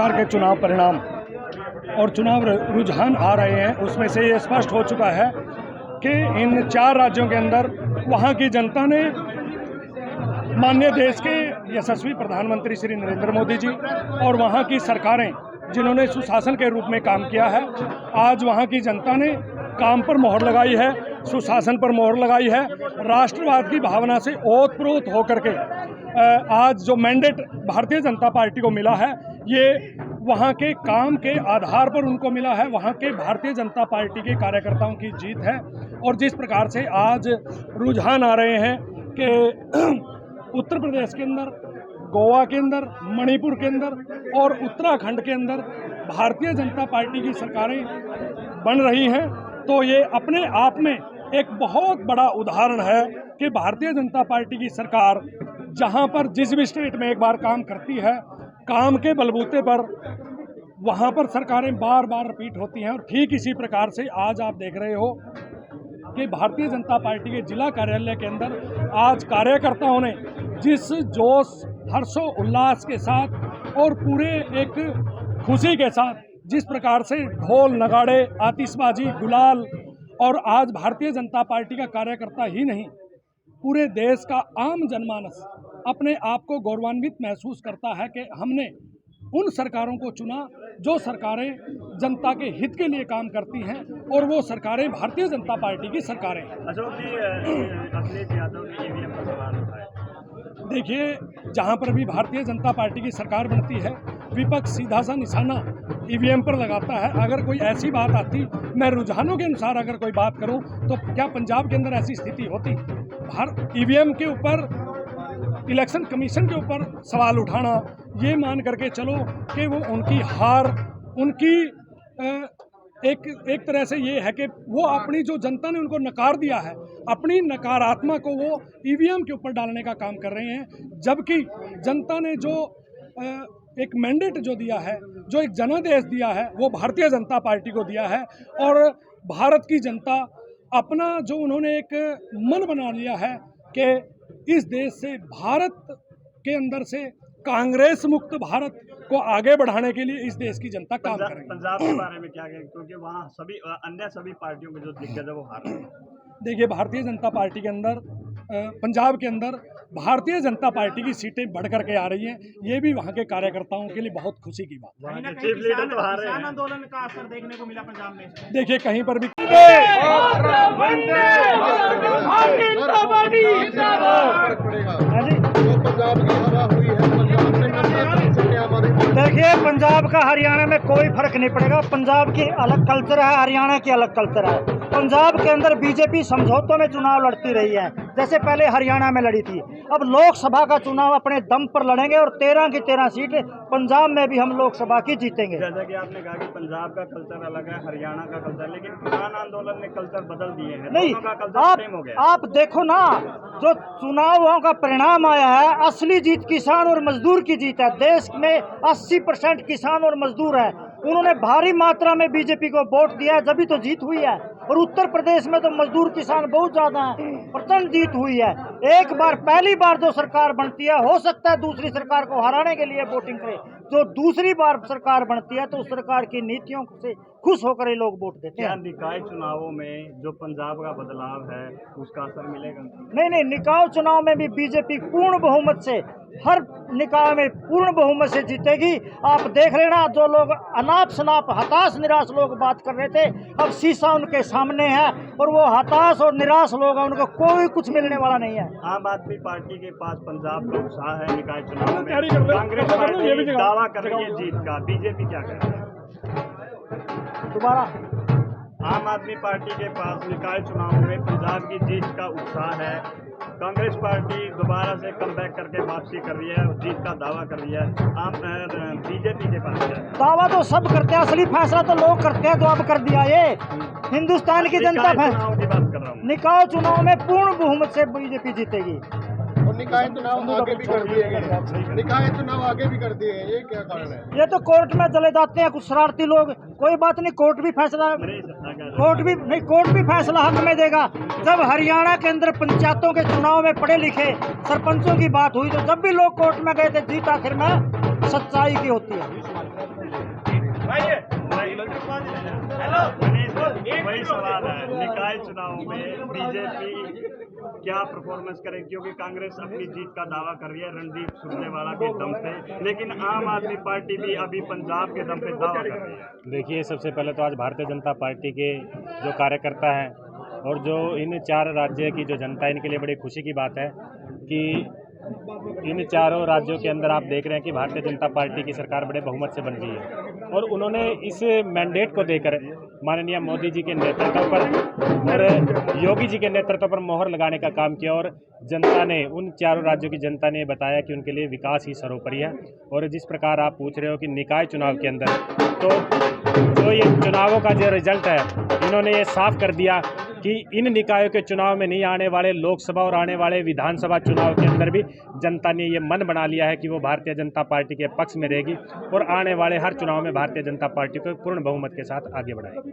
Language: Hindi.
प्रकार के चुनाव परिणाम और चुनाव रुझान आ रहे हैं, उसमें से ये स्पष्ट हो चुका है कि इन 4 राज्यों के अंदर वहाँ की जनता ने माननीय देश के यशस्वी प्रधानमंत्री श्री नरेंद्र मोदी जी और वहाँ की सरकारें जिन्होंने सुशासन के रूप में काम किया है, आज वहाँ की जनता ने काम पर मोहर लगाई है, सुशासन पर मोहर लगाई है। राष्ट्रवाद की भावना से ओतप्रोत होकर के आज जो मैंडेट भारतीय जनता पार्टी को मिला है, ये वहाँ के काम के आधार पर उनको मिला है, वहाँ के भारतीय जनता पार्टी के कार्यकर्ताओं की जीत है। और जिस प्रकार से आज रुझान आ रहे हैं कि उत्तर प्रदेश के अंदर, गोवा के अंदर, मणिपुर के अंदर और उत्तराखंड के अंदर भारतीय जनता पार्टी की सरकारें बन रही हैं, तो ये अपने आप में एक बहुत बड़ा उदाहरण है कि भारतीय जनता पार्टी की सरकार जहां पर जिस भी स्टेट में एक बार काम करती है, काम के बलबूते पर वहां पर सरकारें बार बार रिपीट होती हैं। और ठीक इसी प्रकार से आज आप देख रहे हो कि भारतीय जनता पार्टी के जिला कार्यालय के अंदर आज कार्यकर्ताओं ने जिस जोश, हर्षो उल्लास के साथ और पूरे एक खुशी के साथ जिस प्रकार से ढोल, नगाड़े, आतिशबाजी, गुलाल, और आज भारतीय जनता पार्टी का कार्यकर्ता ही नहीं, पूरे देश का आम जनमानस अपने आप को गौरवान्वित महसूस करता है कि हमने उन सरकारों को चुना जो सरकारें जनता के हित के लिए काम करती हैं, और वो सरकारें भारतीय जनता पार्टी की सरकारें हैं। अशोक जी, अखिलेश यादव ने ईवीएम पर सवाल उठाए। देखिए, जहां पर भी भारतीय जनता पार्टी की सरकार बनती है, विपक्ष सीधा सा निशाना ईवीएम पर लगाता है। अगर कोई ऐसी बात आती, मैं रुझानों के अनुसार अगर कोई बात करूं, तो क्या पंजाब के अंदर ऐसी स्थिति होती? ईवीएम के ऊपर, इलेक्शन कमीशन के ऊपर सवाल उठाना, ये मान करके चलो कि वो उनकी हार, उनकी एक तरह से ये है कि वो अपनी जो जनता ने उनको नकार दिया है, अपनी नकारात्मक को वो ईवीएम के ऊपर डालने का काम कर रहे हैं। जबकि जनता ने जो एक मैंडेट जो दिया है, जो एक जनादेश दिया है, वो भारतीय जनता पार्टी को दिया है। और भारत की जनता अपना जो उन्होंने एक मन बना लिया है कि इस देश से, भारत के अंदर से कांग्रेस मुक्त भारत को आगे बढ़ाने के लिए इस देश की जनता काम करेगी। पंजाब के बारे में क्या कहेंगे, क्योंकि वहाँ सभी पार्टियों के जो दिग्गज है वो हार रहे हैं। देखिए, भारतीय जनता पार्टी के अंदर, पंजाब के अंदर भारतीय जनता पार्टी की सीटें बढ़ करके आ रही हैं, ये भी वहाँ के कार्यकर्ताओं के लिए बहुत खुशी की बात है। चीफ लीडर तो हार रहे हैं। आंदोलन का असर देखने को मिला पंजाब में। देखिए, कहीं पर भी देखिए, पंजाब का हरियाणा में कोई फर्क नहीं पड़ेगा। पंजाब की अलग कल्चर है, हरियाणा की अलग कल्चर है। पंजाब के अंदर बीजेपी समझौतों में चुनाव लड़ती रही है, जैसे पहले हरियाणा में लड़ी थी। अब लोकसभा का चुनाव अपने दम पर लड़ेंगे और 13 की 13 सीट पंजाब में भी हम लोकसभा की जीतेंगे। जैसा कि आपने कहा कि पंजाब का कल्चर अलग है, हरियाणा का कल्चर, लेकिन किसान आंदोलन ने कल्चर बदल दिए हैं। नहीं, दोनों का कल्चर सेम हो गया। आप देखो ना, जो चुनावों का परिणाम आया है, असली जीत किसान और मजदूर की जीत है। देश में 80% किसान और मजदूर है। उन्होंने भारी मात्रा में बीजेपी को वोट दिया है, जब तो जीत हुई है। और उत्तर प्रदेश में तो मजदूर किसान बहुत ज्यादा हैं, प्रचंड जीत हुई है। एक बार, पहली बार जो सरकार बनती है, हो सकता है दूसरी सरकार को हराने के लिए वोटिंग करे। जो दूसरी बार सरकार बनती है तो उस सरकार की नीतियों से खुश होकर ये लोग वोट देते हैं। निकाय चुनावों में जो पंजाब का बदलाव है, उसका असर मिलेगा? नहीं, निकाय चुनाव में भी बीजेपी पूर्ण बहुमत से, हर निकाय में पूर्ण बहुमत से जीतेगी। आप देख लेना, जो लोग अनाप शनाप, हताश निराश लोग बात कर रहे थे, अब शीशा उनके सामने है और वो हताश और निराश लोग हैं, उनको कोई कुछ मिलने वाला नहीं है। आम आदमी पार्टी के पास पंजाब का उत्साह है निकाय चुनाव में। कांग्रेस पार्टी दावा कर रही है जीत का, बीजेपी क्या कर रही है? दोबारा, आम आदमी पार्टी के पास निकाय चुनाव में पंजाब की जीत का उत्साह है। कांग्रेस पार्टी दोबारा से कमबैक करके वापसी कर रही है और जीत का दावा कर रही है। बीजेपी के पास है दावा तो सब करते हैं, असली फैसला तो लोग करते हैं। जो अब कर दिया ये हिंदुस्तान की जनता चुनाव की बात कर रहा हूँ। निकाय चुनाव में पूर्ण बहुमत से बीजेपी जीतेगी। और निकाय चुनाव आगे भी कर दिए गए, निकाय चुनाव आगे भी कर दिए गए, ये क्या कारण है? ये तो कोर्ट में चले जाते हैं कुछ शरारती लोग। कोई बात नहीं, कोर्ट भी फैसला हक में देगा। जब हरियाणा के अंदर पंचायतों के चुनाव में पढ़े लिखे सरपंचों की बात हुई, तो जब भी लोग कोर्ट में गए थे, जीत आखिर में सच्चाई की होती है। वही सवाल है, निकाय चुनाव में बीजेपी क्या परफॉर्मेंस करे, क्योंकि कांग्रेस अपनी जीत का दावा कर रही है रणदीप सुरजेवाला के दम पे, लेकिन आम आदमी पार्टी भी अभी पंजाब के दम पे दावा कर रही है। देखिए, सबसे पहले तो आज भारतीय जनता पार्टी के जो कार्यकर्ता हैं और जो इन 4 राज्य की जो जनता है, इनके लिए बड़ी खुशी की बात है कि इन चारों राज्यों के अंदर आप देख रहे हैं कि भारतीय जनता पार्टी की सरकार बड़े बहुमत से बन रही है और उन्होंने इस मैंडेट को देकर माननीय मोदी जी के नेतृत्व पर और योगी जी के नेतृत्व पर मोहर लगाने का काम किया और जनता ने, उन चारों राज्यों की जनता ने बताया कि उनके लिए विकास ही सर्वोपरि है। और जिस प्रकार आप पूछ रहे हो कि निकाय चुनाव के अंदर, तो जो ये चुनावों का जो रिजल्ट है, इन्होंने ये साफ कर दिया कि इन निकायों के चुनाव में नहीं आने वाले लोकसभा और आने वाले विधानसभा चुनाव के अंदर भी जनता ने ये मन बना लिया है कि वो भारतीय जनता पार्टी के पक्ष में रहेगी और आने वाले हर चुनाव में भारतीय जनता पार्टी को पूर्ण बहुमत के साथ आगे बढ़ाएगी।